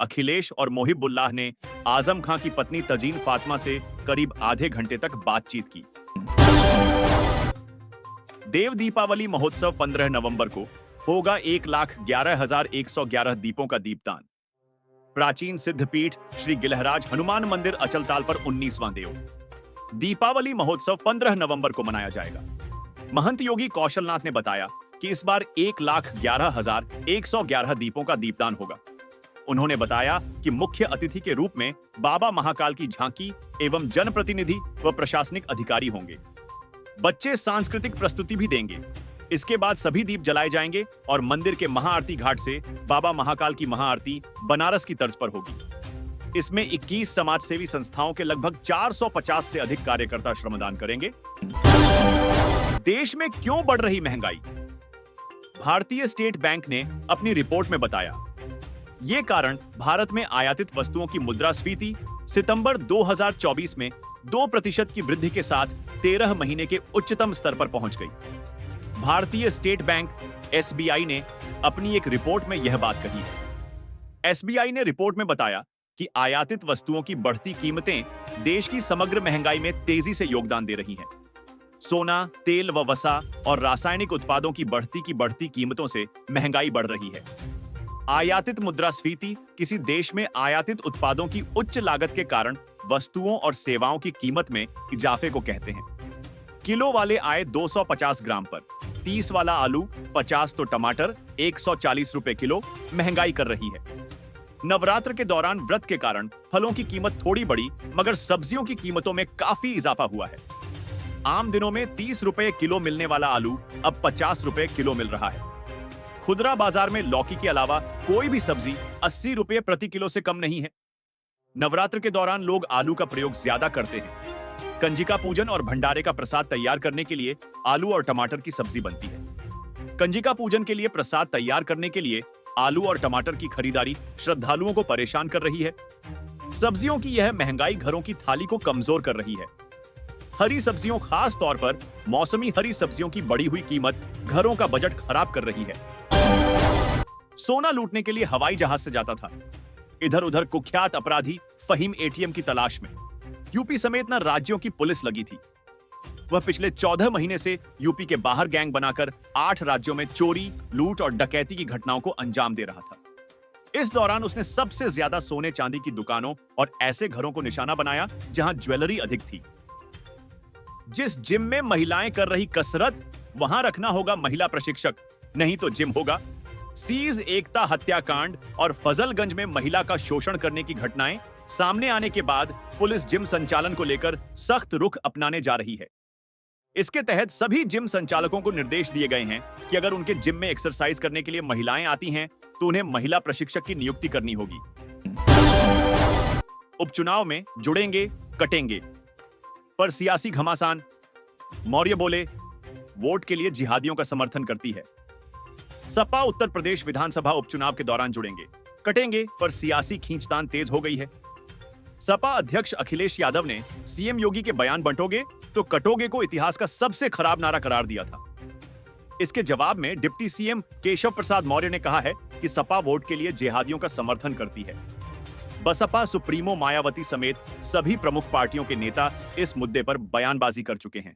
अखिलेश और मोहिबुल्लाह ने आजम खां की पत्नी तजीन फातिमा से करीब आधे घंटे तक बातचीत की। देव दीपावली महोत्सव 15 नवंबर को होगा। 1,11,111 दीपों का दीपदान। प्राचीन सिद्धपीठ श्री गिलहराज हनुमान मंदिर अचलताल पर 19वां देव दीपावली महोत्सव 15 नवंबर को मनाया जाएगा। महंत योगी कौशलनाथ ने बताया कि इस बार 1,11,111 दीपों का दीपदान होगा। उन्होंने बताया कि मुख्य अतिथि के रूप में बाबा महाकाल की झांकी एवं जनप्रतिनिधि व प्रशासनिक अधिकारी होंगे। बच्चे सांस्कृतिक प्रस्तुति भी देंगे। इसके बाद सभी दीप जलाए जाएंगे और मंदिर के महाआरती घाट से बाबा महाकाल की महाआरती बनारस की तर्ज पर होगी। इसमें 21 समाजसेवी संस्थाओं के लगभग 450 से अधिक कार्यकर्ता श्रमदान करेंगे। देश में क्यों बढ़ रही महंगाई? भारतीय स्टेट बैंक ने अपनी रिपोर्ट में बताया, ये कारण भारत में आयातित वस्तुओं की मुद्रास्फीति सितंबर 2024 में 2% की वृद्धि के साथ 13 महीने के उच्चतम स्तर पर पहुंच गई। भारतीय स्टेट बैंक एसबीआई ने अपनी एक रिपोर्ट में यह बात कही है। एसबीआई ने रिपोर्ट में बताया कि आयातित वस्तुओं की बढ़ती कीमतें देश की समग्र महंगाई में तेजी से योगदान दे रही हैं। सोना, तेल व वसा और रासायनिक उत्पादों की बढ़ती कीमतों से महंगाई बढ़ रही है। आयातित मुद्रास्फीति किसी देश में आयातित उत्पादों की उच्च लागत के कारण वस्तुओं और सेवाओं की कीमत में इजाफे को कहते हैं। किलो वाले आए 250 ग्राम पर 30 वाला आलू, 50 तो टमाटर 140 रुपए किलो महंगाई कर रही है। नवरात्र के दौरान व्रत के कारण फलों की कीमत थोड़ी बढ़ी, मगर सब्जियों की कीमतों में काफी इजाफा हुआ है। आम दिनों में 30 रुपए किलो मिलने वाला आलू अब 50 रुपए किलो मिल रहा है। खुदरा बाजार में लौकी के अलावा कोई भी सब्जी 80 रुपए प्रति किलो से कम नहीं है। नवरात्र के दौरान लोग आलू का प्रयोग ज्यादा करते हैं। कंजिका पूजन और भंडारे का प्रसाद तैयार करने के लिए आलू और टमाटर की सब्जी बनती है। कंजिका पूजन के लिए प्रसाद तैयार करने के लिए आलू और टमाटर की खरीदारी श्रद्धालुओं को परेशान कर रही है। सब्जियों की यह महंगाई घरों की थाली को कमजोर कर रही है। हरी सब्जियों, खास तौर पर मौसमी हरी सब्जियों की बढ़ी हुई कीमत घरों का बजट खराब कर रही है। सोना लूटने के लिए हवाई जहाज से जाता था। इधर उधर कुख्यात अपराधी फहीम एटीएम की तलाश में यूपी समेत न राज्यों की पुलिस लगी थी। वह पिछले 14 महीने से यूपी के बाहर गैंग बनाकर 8 राज्यों में चोरी, लूट और डकैती की घटनाओं को अंजाम दे रहा था। इस दौरान उसने सबसे ज्यादा सोने चांदी की दुकानों और ऐसे घरों को निशाना बनाया जहां ज्वेलरी अधिक थी। जिस जिम में महिलाएं कर रही कसरत, वहां रखना होगा महिला प्रशिक्षक, नहीं तो जिम होगा। सीज एकता हत्याकांड और फजलगंज में महिला का शोषण करने की घटनाएं सामने आने के बाद पुलिस जिम संचालन को लेकर सख्त रुख अपनाने जा रही है। इसके तहत सभी जिम संचालकों को निर्देश दिए गए हैं कि अगर उनके जिम में एक्सरसाइज करने के लिए महिलाएं आती हैं तो उन्हें महिला प्रशिक्षक की नियुक्ति करनी होगी। उपचुनाव में जुड़ेंगे, कटेंगे, पर सियासी घमासान। मौर्य बोले, वोट के लिए जिहादियों का समर्थन करती है। सपा उत्तर प्रदेश विधानसभा उपचुनाव के दौरान जुड़ेंगे, कटेंगे, पर सियासी खींचतान तेज हो गई है। सपा अध्यक्ष अखिलेश यादव ने सीएम योगी के बयान बंटोगे तो कटोगे को इतिहास का सबसे खराब नारा करार दिया था। इसके जवाब में डिप्टी सीएम केशव प्रसाद मौर्य ने कहा है कि सपा वोट के लिए जिहादियों का समर्थन करती है। बसपा सुप्रीमो मायावती समेत सभी प्रमुख पार्टियों के नेता इस मुद्दे पर बयानबाजी कर चुके हैं।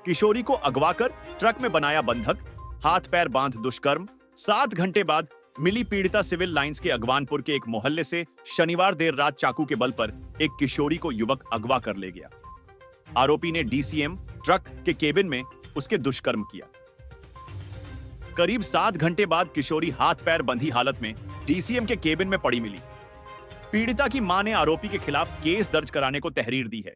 किशोरी को अगवा कर ट्रक में बनाया बंधक, हाथ पैर बांध दुष्कर्म। 7 घंटे बाद मिली पीड़िता सिविल लाइंस के अगवानपुर के एक मोहल्ले से शनिवार देर रात चाकू के बल पर एक किशोरी को युवक अगवा कर ले गया। आरोपी ने डीसीएम ट्रक के केबिन में उसके दुष्कर्म किया। करीब 7 घंटे बाद किशोरी हाथ पैर बंधी हालत में डीसीएम के केबिन में पड़ी मिली। पीड़िता की मां ने आरोपी के खिलाफ केस दर्ज कराने को तहरीर दी है।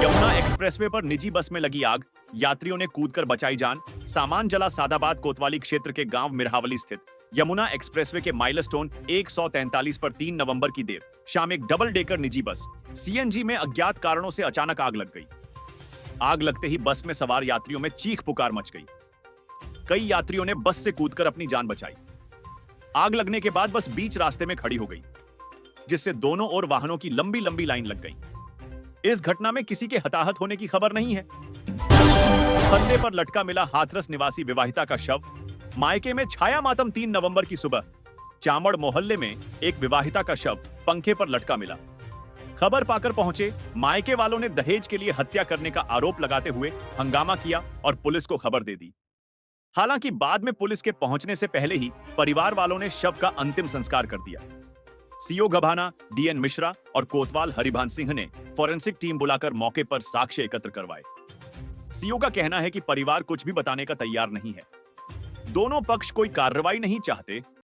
यमुना एक्सप्रेसवे पर निजी बस में लगी आग, यात्रियों ने कूदकर बचाई जान। सामान जला सादाबाद कोतवाली क्षेत्र के गांव मिरहावली स्थित यमुना एक्सप्रेसवे के माइलस्टोन 143 पर 3 नवंबर की देर शाम एक डबल डेकर निजी बस सीएनजी में अज्ञात कारणों से अचानक आग लग गई। आग लगते ही बस में सवार यात्रियों में चीख पुकार मच गई। कई यात्रियों ने बस से कूदकर अपनी जान बचाई। आग लगने के बाद बस बीच रास्ते में खड़ी हो गई, जिससे दोनों ओर वाहनों की लंबी लंबी लाइन लग गई। इस घटना में किसी के हताहत होने की खबर नहीं है। फंदे पर लटका मिला हाथरस निवासी विवाहिता का शव। मायके में छाया मातम 3 नवंबर की सुबह। चामड़ मोहल्ले में एक विवाहिता का शव पंखे पर लटका मिला। खबर पाकर पहुंचे मायके वालों ने दहेज के लिए हत्या करने का आरोप लगाते हुए हंगामा किया और पुलिस को खबर दे दी। हालांकि बाद में पुलिस के पहुंचने से पहले ही परिवार वालों ने शव का अंतिम संस्कार कर दिया। सीओ गभाना, डीएन मिश्रा और कोतवाल हरिभान सिंह ने फॉरेंसिक टीम बुलाकर मौके पर साक्ष्य एकत्र करवाए। सीओ का कहना है कि परिवार कुछ भी बताने का तैयार नहीं है। दोनों पक्ष कोई कार्रवाई नहीं चाहते,